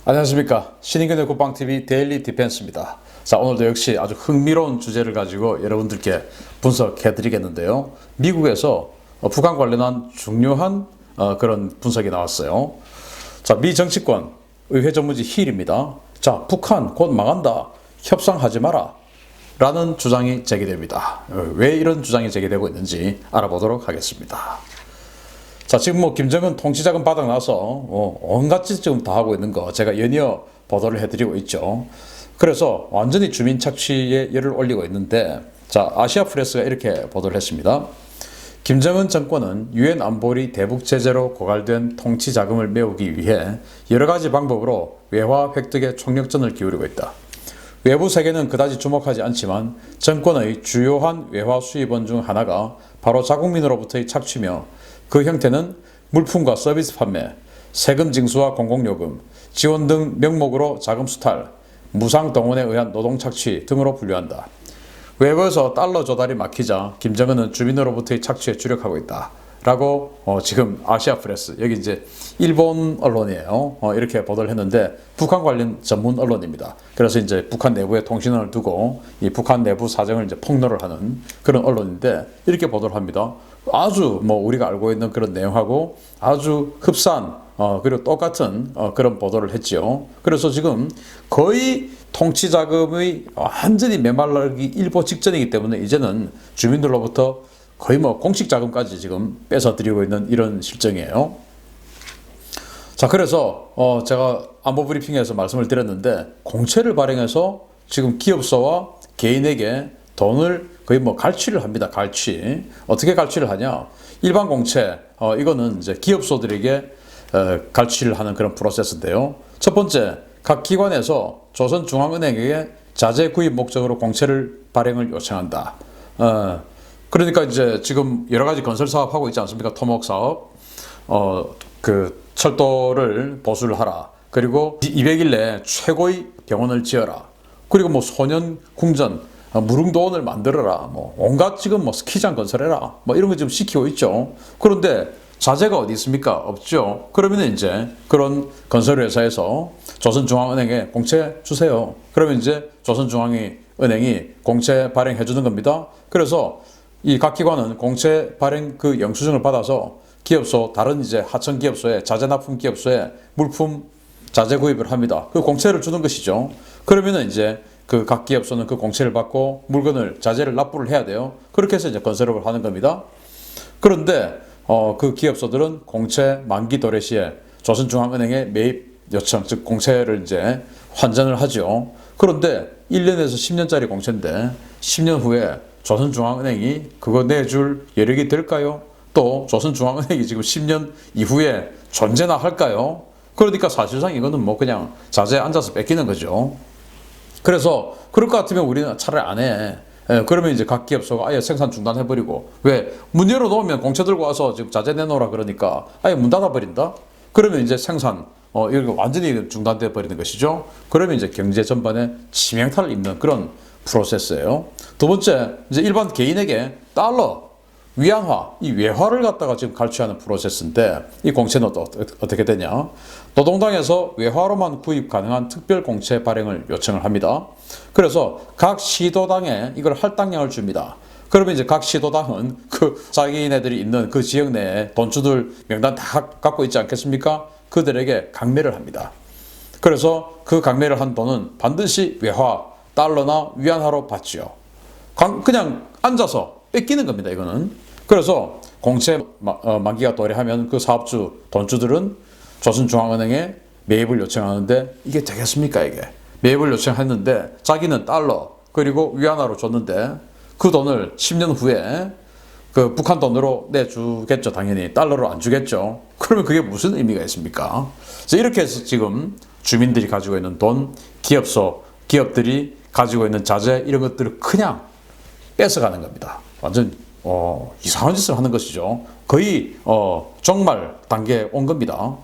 안녕하십니까. 신인근의 국방TV 데일리 디펜스입니다. 자, 오늘도 역시 아주 흥미로운 주제를 가지고 여러분들께 분석해 드리겠는데요. 미국에서 북한 관련한 중요한 그런 분석이 나왔어요. 자, 미 정치권 의회 전문지 힐입니다. 자, 북한 곧 망한다. 협상하지 마라. 라는 주장이 제기됩니다. 왜 이런 주장이 제기되고 있는지 알아보도록 하겠습니다. 자, 지금 김정은 통치자금 바닥 나서 온갖 짓 지금 다 하고 있는 거 제가 연이어 보도를 해드리고 있죠. 그래서 완전히 주민 착취에 열을 올리고 있는데, 자, 아시아 프레스가 이렇게 보도를 했습니다. 김정은 정권은 유엔 안보리 대북 제재로 고갈된 통치 자금을 메우기 위해 여러 가지 방법으로 외화 획득에 총력전을 기울이고 있다. 외부 세계는 그다지 주목하지 않지만 정권의 주요한 외화 수입원 중 하나가 바로 자국민으로부터의 착취며, 그 형태는 물품과 서비스 판매, 세금 징수와 공공요금, 지원 등 명목으로 자금 수탈, 무상 동원에 의한 노동 착취 등으로 분류한다. 외부에서 달러 조달이 막히자 김정은은 주민으로부터의 착취에 주력하고 있다. 라고 지금 아시아 프레스, 여기 이제 일본 언론이에요. 이렇게 보도를 했는데 북한 관련 전문 언론입니다. 그래서 이제 북한 내부의 통신원을 두고 이 북한 내부 사정을 이제 폭로를 하는 그런 언론인데 이렇게 보도를 합니다. 아주 우리가 알고 있는 그런 내용하고 아주 흡사한 그리고 똑같은 그런 보도를 했지요. 그래서 지금 거의 통치 자금의 완전히 메말라기 일보 직전이기 때문에 이제는 주민들로부터 거의 공식 자금까지 지금 뺏어 드리고 있는 이런 실정이에요. 자, 그래서 제가 안보 브리핑에서 말씀을 드렸는데, 공채를 발행해서 지금 기업소와 개인에게 돈을 거의 갈취를 합니다. 갈취. 어떻게 갈취를 하냐? 일반 공채, 이거는 이제 기업소들에게 갈취를 하는 그런 프로세스인데요. 첫 번째, 각 기관에서 조선중앙은행에게 자재 구입 목적으로 공채를 발행을 요청한다. 그러니까 이제 지금 여러 가지 건설 사업 하고 있지 않습니까? 토목 사업, 그 철도를 보수를 하라. 그리고 200일 내에 최고의 병원을 지어라. 그리고 소년 궁전, 무릉도원을 만들어라. 온갖 지금 스키장 건설해라. 이런 거 지금 시키고 있죠. 그런데 자재가 어디 있습니까? 없죠. 그러면 이제 그런 건설회사에서 조선중앙은행에 공채 주세요. 그러면 이제 조선중앙은행이 공채 발행해 주는 겁니다. 그래서 이 각 기관은 공채 발행 그 영수증을 받아서 기업소, 다른 이제 하청 기업소에, 자재 납품 기업소에 물품 자재 구입을 합니다. 그 공채를 주는 것이죠. 그러면은 이제 그 각 기업소는 그 공채를 받고 물건을, 자재를 납부를 해야 돼요. 그렇게 해서 이제 건설업을 하는 겁니다. 그런데 그 기업소들은 공채 만기 도래 시에 조선중앙은행에 매입 요청, 즉 공채를 이제 환전을 하죠. 그런데 1년에서 10년짜리 공채인데 10년 후에 조선중앙은행이 그거 내줄 여력이 될까요? 또 조선중앙은행이 지금 10년 이후에 존재나 할까요? 그러니까 사실상 이거는 그냥 자재에 앉아서 뺏기는 거죠. 그래서 그럴 것 같으면 우리는 차라리 안 해. 그러면 이제 각 기업소가 아예 생산 중단해버리고, 왜? 문 열어놓으면 공채 들고 와서 지금 자재 내놓으라 그러니까 아예 문 닫아버린다? 그러면 이제 생산, 이거 완전히 중단돼 버리는 것이죠. 그러면 이제 경제 전반에 치명타를 입는 그런 프로세스예요. 두 번째, 이제 일반 개인에게 달러, 위안화, 이 외화를 갖다가 지금 갈취하는 프로세스인데, 이 공채는 또 어떻게 되냐? 노동당에서 외화로만 구입 가능한 특별 공채 발행을 요청을 합니다. 그래서 각 시도당에 이걸 할당량을 줍니다. 그러면 이제 각 시도당은 그 자기네들이 있는 그 지역 내에 돈주들 명단 다 갖고 있지 않겠습니까? 그들에게 강매를 합니다. 그래서 그 강매를 한 돈은 반드시 외화, 달러나 위안화로 받지요. 그냥 앉아서 뺏기는 겁니다, 이거는. 그래서 공채 만기가 도래하면 그 사업주, 돈주들은 조선중앙은행에 매입을 요청하는데 이게 되겠습니까, 이게? 매입을 요청했는데 자기는 달러 그리고 위안화로 줬는데 그 돈을 10년 후에 그 북한 돈으로 내주겠죠, 당연히. 달러로 안 주겠죠. 그러면 그게 무슨 의미가 있습니까? 이렇게 해서 지금 주민들이 가지고 있는 돈, 기업들이 가지고 있는 자재, 이런 것들을 그냥 뺏어가는 겁니다. 완전 이상한 짓을 하는 것이죠. 거의 종말 단계에 온 겁니다.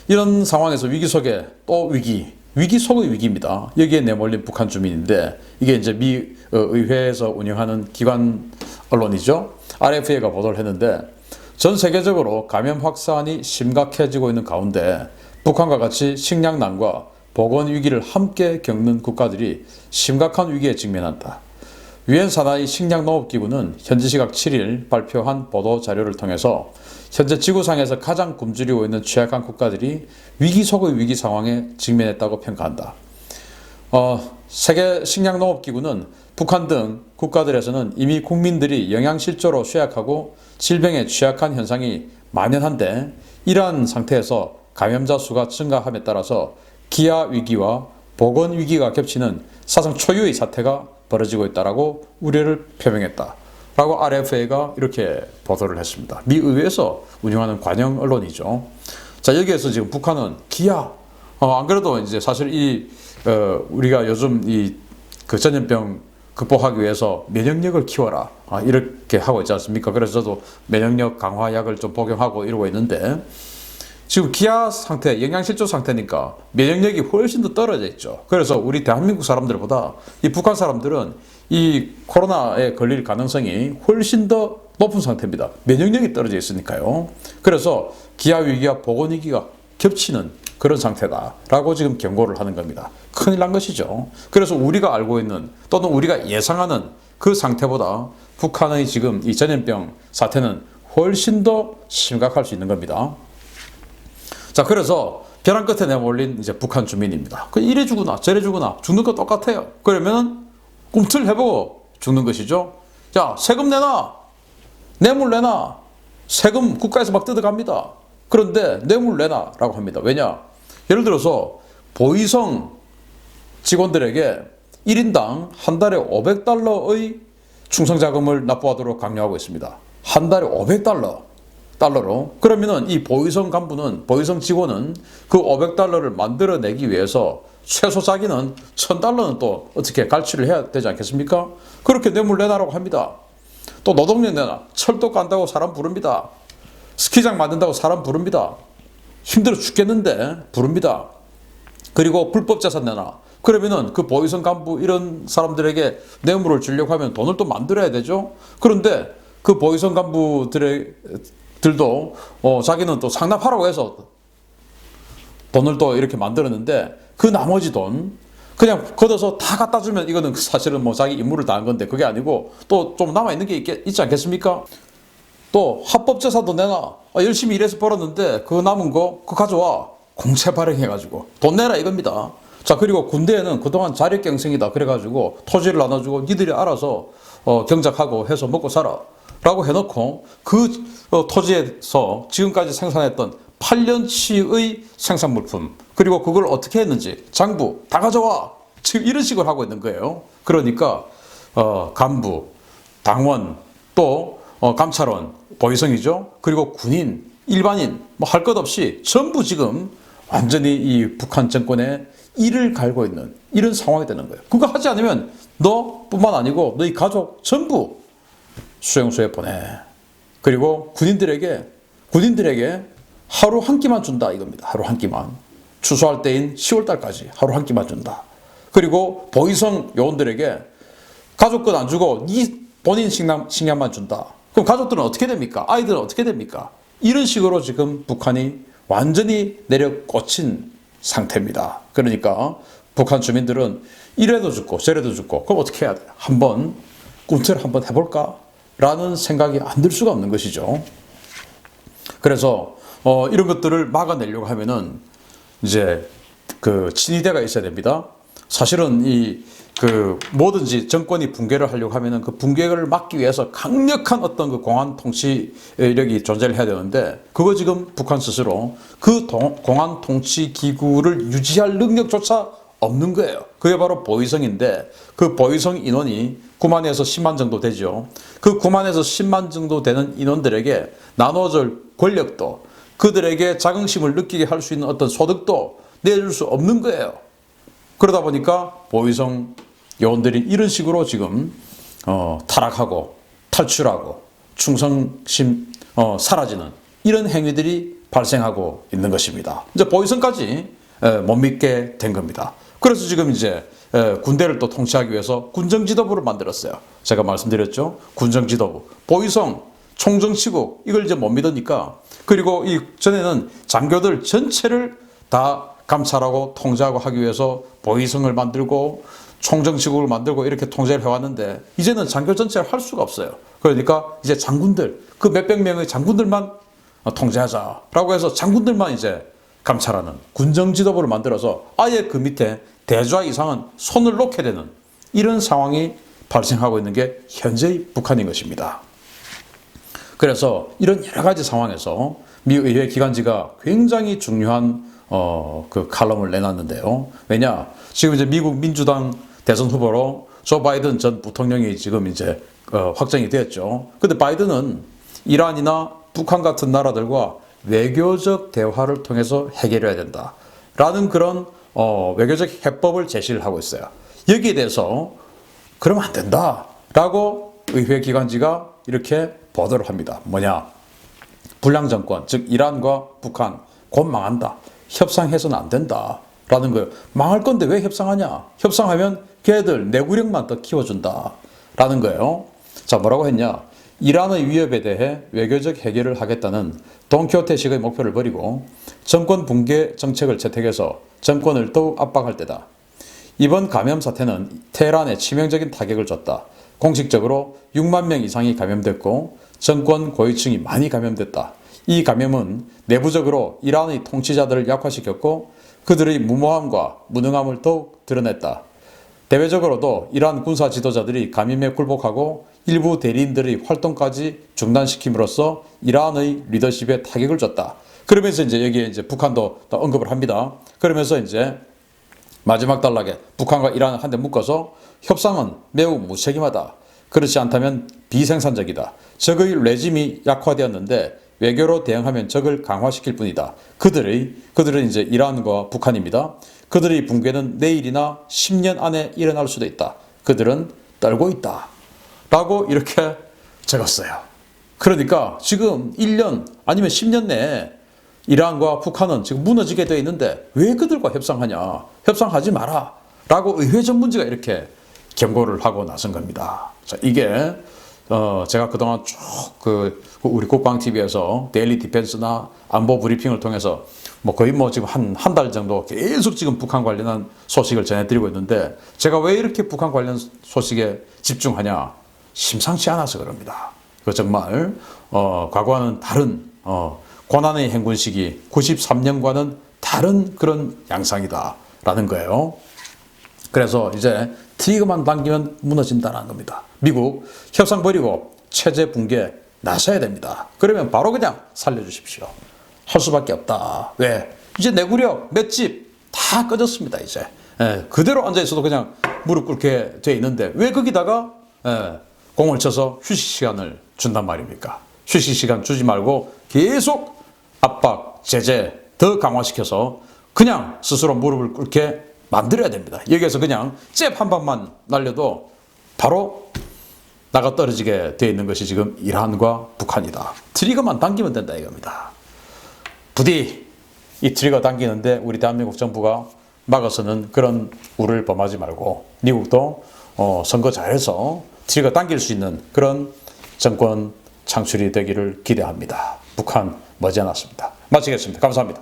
이런 상황에서 위기 속에 또 위기 속의 위기입니다. 여기에 내몰린 북한 주민인데, 이게 이제 미 의회에서 운영하는 기관 언론이죠. RFA가 보도를 했는데, 전 세계적으로 감염 확산이 심각해지고 있는 가운데 북한과 같이 식량난과 보건 위기를 함께 겪는 국가들이 심각한 위기에 직면한다. 유엔 산하의 식량농업기구는 현지 시각 7일 발표한 보도 자료를 통해서 현재 지구상에서 가장 굶주리고 있는 취약한 국가들이 위기 속의 위기 상황에 직면했다고 평가한다. 세계 식량농업기구는 북한 등 국가들에서는 이미 국민들이 영양실조로 쇠약하고 질병에 취약한 현상이 만연한데, 이러한 상태에서 감염자 수가 증가함에 따라서 기아 위기와 보건 위기가 겹치는 사상 초유의 사태가 벌어지고 있다라고 우려를 표명했다 라고 RFA가 이렇게 보도를 했습니다. 미 의회에서 운영하는 관영 언론이죠. 자, 여기에서 지금 북한은 기아, 안 그래도 이제 사실 우리가 요즘 그 전염병 극복하기 위해서 면역력을 키워라, 이렇게 하고 있지 않습니까? 그래서 저도 면역력 강화약을 좀 복용하고 이러고 있는데, 지금 기아 상태, 영양실조 상태니까 면역력이 훨씬 더 떨어져 있죠. 그래서 우리 대한민국 사람들보다 이 북한 사람들은 이 코로나에 걸릴 가능성이 훨씬 더 높은 상태입니다. 면역력이 떨어져 있으니까요. 그래서 기아 위기와 보건 위기가 겹치는 그런 상태다라고 지금 경고를 하는 겁니다. 큰일 난 것이죠. 그래서 우리가 알고 있는 또는 우리가 예상하는 그 상태보다 북한의 지금 이 전염병 사태는 훨씬 더 심각할 수 있는 겁니다. 자, 그래서 벼랑 끝에 내몰린 이제 북한 주민입니다. 이래 죽으나 저래 죽으나 죽는 거 똑같아요. 그러면 꿈틀해보고 죽는 것이죠. 자, 세금 내놔, 뇌물 내놔. 세금 국가에서 막 뜯어갑니다. 그런데 뇌물 내놔라고 합니다. 왜냐? 예를 들어서 보이성 직원들에게 1인당 한 달에 $500의 충성자금을 납부하도록 강요하고 있습니다. 한 달에 $500로. 그러면은 이 보이성 간부는, 보이성 직원은 그 $500를 만들어내기 위해서 최소 자기는 $1000는 또 어떻게 갈취를 해야 되지 않겠습니까? 그렇게 뇌물 내놔라고 합니다. 또 노동력 내놔. 철도 깐다고 사람 부릅니다. 스키장 만든다고 사람 부릅니다. 힘들어 죽겠는데 부릅니다. 그리고 불법 재산 내놔. 그러면은 그 보이성 간부 이런 사람들에게 뇌물을 주려고 하면 돈을 또 만들어야 되죠. 그런데 그 보이성 간부들도 자기는 또 상납하라고 해서 돈을 또 이렇게 만들었는데, 그 나머지 돈 그냥 걷어서 다 갖다 주면 이거는 사실은 뭐 자기 임무를 다한 건데, 그게 아니고 또 좀 남아있는 게 있지 않겠습니까? 또 합법재산도 내놔. 열심히 일해서 벌었는데 그 남은 거 그거 가져와. 공채 발행해가지고 돈 내라 이겁니다. 자, 그리고 군대에는 그동안 자력갱생이다 그래가지고 토지를 나눠주고 니들이 알아서 경작하고 해서 먹고 살아 라고 해놓고 그 토지에서 지금까지 생산했던 8년치의 생산물품, 그리고 그걸 어떻게 했는지 장부 다 가져와. 지금 이런 식으로 하고 있는 거예요. 그러니까 간부, 당원, 또 감찰원, 보위성이죠. 그리고 군인, 일반인 뭐 할 것 없이 전부 지금 완전히 이 북한 정권에 이를 갈고 있는 이런 상황이 되는 거예요. 그거 하지 않으면 너뿐만 아니고 너희 가족 전부 수용소에 보내. 그리고 군인들에게 하루 한 끼만 준다 이겁니다. 하루 한 끼만. 추수할 때인 10월 달까지 하루 한 끼만 준다. 그리고 보위성 요원들에게 가족 것 안 주고 본인 식량만 준다. 그럼 가족들은 어떻게 됩니까? 아이들은 어떻게 됩니까? 이런 식으로 지금 북한이 완전히 내려 꽂힌 상태입니다. 그러니까 북한 주민들은 이래도 죽고 저래도 죽고, 그럼 어떻게 해야 돼? 한번 꿈틀 한번 해볼까? 라는 생각이 안 들 수가 없는 것이죠. 그래서 이런 것들을 막아내려고 하면은 이제 그 친위대가 있어야 됩니다. 사실은 뭐든지 정권이 붕괴를 하려고 하면은 그 붕괴를 막기 위해서 강력한 어떤 그 공안 통치력이 존재를 해야 되는데, 그거 지금 북한 스스로 그 공안 통치 기구를 유지할 능력조차 없는 거예요. 그게 바로 보위성인데, 그 보위성 인원이 9만에서 10만 정도 되죠. 그 9만에서 10만 정도 되는 인원들에게 나눠줄 권력도, 그들에게 자긍심을 느끼게 할 수 있는 어떤 소득도 내줄 수 없는 거예요. 그러다 보니까 보위성 요원들이 이런 식으로 지금 타락하고 탈출하고 충성심 사라지는 이런 행위들이 발생하고 있는 것입니다. 이제 보위성까지 못 믿게 된 겁니다. 그래서 지금 이제 군대를 또 통치하기 위해서 군정지도부를 만들었어요. 제가 말씀드렸죠. 군정지도부, 보위성, 총정치국, 이걸 이제 못 믿으니까, 그리고 이 전에는 장교들 전체를 다 감찰하고 통제하고 하기 위해서 보위성을 만들고 총정치국을 만들고 이렇게 통제를 해왔는데 이제는 장교 전체를 할 수가 없어요. 그러니까 이제 장군들, 그 몇백 명의 장군들만 통제하자라고 해서 장군들만 이제 감찰하는 군정지도부를 만들어서 아예 그 밑에 대좌 이상은 손을 놓게 되는 이런 상황이 발생하고 있는 게 현재의 북한인 것입니다. 그래서 이런 여러 가지 상황에서 미 의회 기관지가 굉장히 중요한 그 칼럼을 내놨는데요. 왜냐? 지금 이제 미국 민주당 대선 후보로 조 바이든 전 부통령이 지금 이제 확정이 되었죠. 근데 바이든은 이란이나 북한 같은 나라들과 외교적 대화를 통해서 해결해야 된다라는 그런 외교적 해법을 제시를 하고 있어요. 여기에 대해서 그러면 안 된다라고 의회 기관지가 이렇게 보도를 합니다. 뭐냐? 불량 정권, 즉 이란과 북한 곧 망한다. 협상해서는 안 된다라는 거예요. 망할 건데 왜 협상하냐? 협상하면 걔들 내구력만 더 키워준다라는 거예요. 자, 뭐라고 했냐? 이란의 위협에 대해 외교적 해결을 하겠다는 돈키호테식의 목표를 버리고 정권 붕괴 정책을 채택해서 정권을 더욱 압박할 때다. 이번 감염 사태는 테헤란에 치명적인 타격을 줬다. 공식적으로 6만 명 이상이 감염됐고 정권 고위층이 많이 감염됐다. 이 감염은 내부적으로 이란의 통치자들을 약화시켰고 그들의 무모함과 무능함을 더욱 드러냈다. 대외적으로도 이란 군사 지도자들이 감염에 굴복하고 일부 대리인들의 활동까지 중단시킴으로써 이란의 리더십에 타격을 줬다. 그러면서 이제 여기에 이제 북한도 언급을 합니다. 그러면서 이제 마지막 단락에 북한과 이란을 한데 묶어서 협상은 매우 무책임하다. 그렇지 않다면 비생산적이다. 적의 레짐이 약화되었는데 외교로 대응하면 적을 강화시킬 뿐이다. 그들은 이제 이란과 북한입니다. 그들의 붕괴는 내일이나 10년 안에 일어날 수도 있다. 그들은 떨고 있다. 라고 이렇게 적었어요. 그러니까 지금 1년 아니면 10년 내에 이란과 북한은 지금 무너지게 되어 있는데 왜 그들과 협상하냐? 협상하지 마라. 라고 의회 전문지가 이렇게 경고를 하고 나선 겁니다. 자, 이게 제가 그동안 쭉 우리 국방TV에서 데일리 디펜스나 안보 브리핑을 통해서 거의 지금 한 달 정도 계속 지금 북한 관련한 소식을 전해드리고 있는데 제가 왜 이렇게 북한 관련 소식에 집중하냐? 심상치 않아서 그럽니다. 그 정말 과거와는 다른 고난의 행군 시기 93년과는 다른 그런 양상이다라는 거예요. 그래서 이제 트리거만 당기면 무너진다는 겁니다. 미국 협상 버리고 체제 붕괴 나서야 됩니다. 그러면 바로 그냥 살려주십시오. 할 수밖에 없다. 왜? 이제 내구력, 맷집 다 꺼졌습니다. 이제 그대로 앉아있어도 그냥 무릎 꿇게 돼 있는데 왜 거기다가 공을 쳐서 휴식 시간을 준단 말입니까? 휴식 시간 주지 말고 계속 압박, 제재 더 강화시켜서 그냥 스스로 무릎을 꿇게 만들어야 됩니다. 여기에서 그냥 잽 한 방만 날려도 바로 나가 떨어지게 되어 있는 것이 지금 이란과 북한이다. 트리거만 당기면 된다 이겁니다. 부디 이 트리거 당기는데 우리 대한민국 정부가 막아서는 그런 우를 범하지 말고 미국도 선거 잘해서 트리거 당길 수 있는 그런 정권 창출이 되기를 기대합니다. 북한 머지않았습니다. 마치겠습니다. 감사합니다.